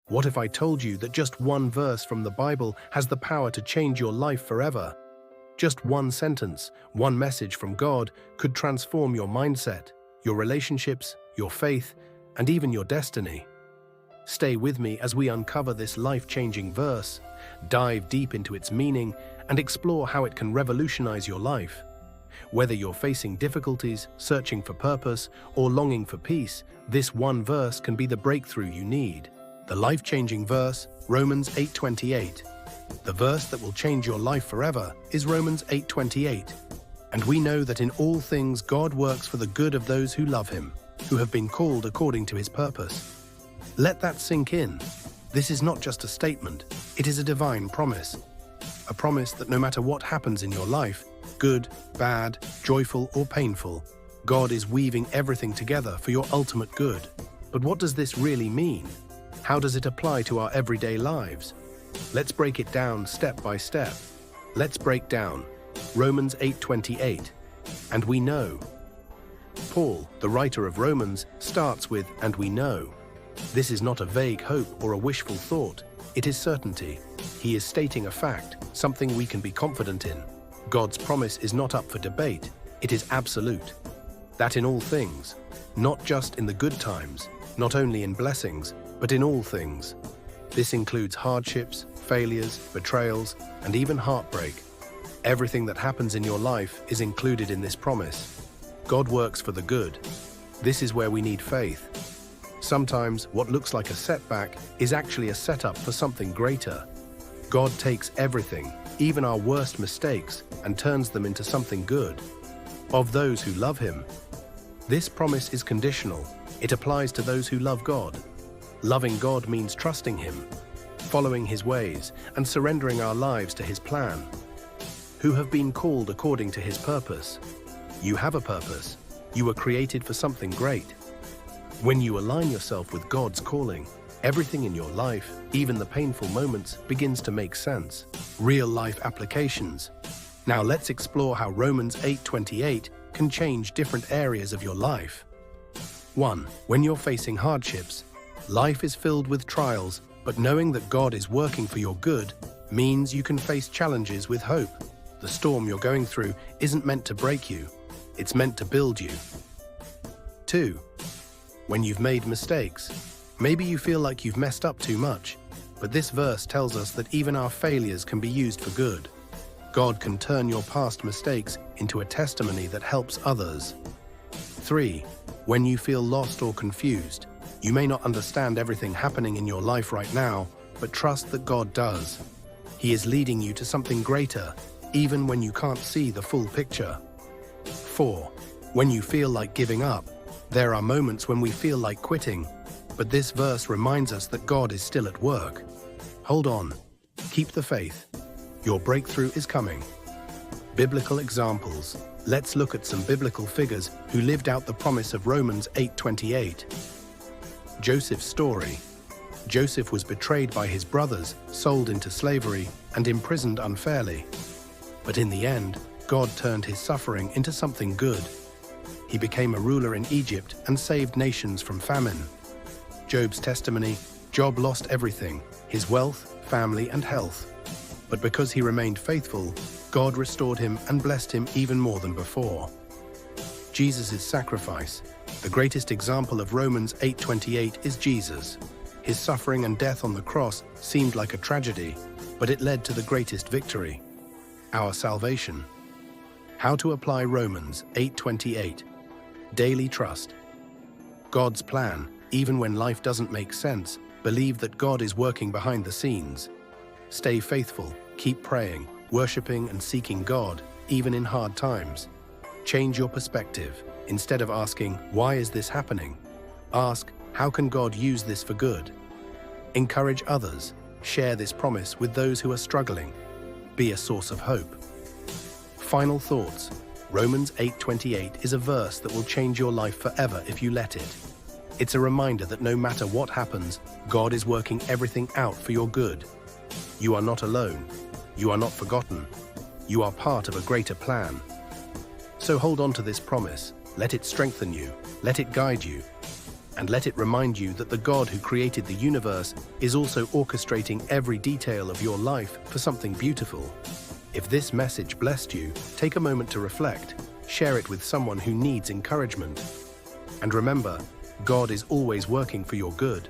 What if I told you that just one verse from the Bible has the power to change your life forever? Just one sentence, one message from God could transform your mindset, your relationships, your faith, and even your destiny. Stay with me as we uncover this life-changing verse, dive deep into its meaning, and explore how it can revolutionize your life. Whether you're facing difficulties, searching for purpose, or longing for peace, this one verse can be the breakthrough you need. The life-changing verse, Romans 8:28. The verse that will change your life forever is Romans 8:28. And we know that in all things God works for the good of those who love Him, who have been called according to His purpose. Let that sink in. This is not just a statement, it is a divine promise. A promise that no matter what happens in your life, good, bad, joyful, or painful, God is weaving everything together for your ultimate good. But what does this really mean? How does it apply to our everyday lives? Let's break it down step by step. Let's break down Romans 8:28. And we know. Paul, the writer of Romans, starts with "and we know." This is not a vague hope or a wishful thought. It is certainty. He is stating a fact, something we can be confident in. God's promise is not up for debate. It is absolute. That in all things, not just in the good times, not only in blessings, but in all things. This includes hardships, failures, betrayals, and even heartbreak. Everything that happens in your life is included in this promise. God works for the good. This is where we need faith. Sometimes what looks like a setback is actually a setup for something greater. God takes everything, even our worst mistakes, and turns them into something good. Of those who love Him. This promise is conditional. It applies to those who love God. Loving God means trusting Him, following His ways, and surrendering our lives to His plan. Who have been called according to His purpose. You have a purpose. You were created for something great. When you align yourself with God's calling, everything in your life, even the painful moments, begins to make sense. Real-life applications. Now let's explore how Romans 8:28 can change different areas of your life. 1. When you're facing hardships, life is filled with trials, but knowing that God is working for your good means you can face challenges with hope. The storm you're going through isn't meant to break you, it's meant to build you. 2. When you've made mistakes, maybe you feel like you've messed up too much, but this verse tells us that even our failures can be used for good. God can turn your past mistakes into a testimony that helps others. 3. When you feel lost or confused, you may not understand everything happening in your life right now, but trust that God does. He is leading you to something greater, even when you can't see the full picture. 4. When you feel like giving up, there are moments when we feel like quitting, but this verse reminds us that God is still at work. Hold on. Keep the faith. Your breakthrough is coming. Biblical examples. Let's look at some biblical figures who lived out the promise of Romans 8:28. Joseph's story. Joseph was betrayed by his brothers, sold into slavery, and imprisoned unfairly. But in the end, God turned his suffering into something good. He became a ruler in Egypt and saved nations from famine. Job's testimony. Job lost everything, his wealth, family, and health. But because he remained faithful, God restored him and blessed him even more than before. Jesus' sacrifice. The greatest example of Romans 8:28 is Jesus. His suffering and death on the cross seemed like a tragedy, but it led to the greatest victory. Our salvation. How to apply Romans 8:28. Daily trust. God's plan. Even when life doesn't make sense, believe that God is working behind the scenes. Stay faithful, keep praying, worshiping and seeking God, even in hard times. Change your perspective. Instead of asking, "Why is this happening?" ask, "How can God use this for good?" Encourage others. Share this promise with those who are struggling. Be a source of hope. Final thoughts. Romans 8:28 is a verse that will change your life forever if you let it. It's a reminder that no matter what happens, God is working everything out for your good. You are not alone. You are not forgotten. You are part of a greater plan. So hold on to this promise. Let it strengthen you. Let it guide you. And let it remind you that the God who created the universe is also orchestrating every detail of your life for something beautiful. If this message blessed you, take a moment to reflect, share it with someone who needs encouragement. And remember, God is always working for your good.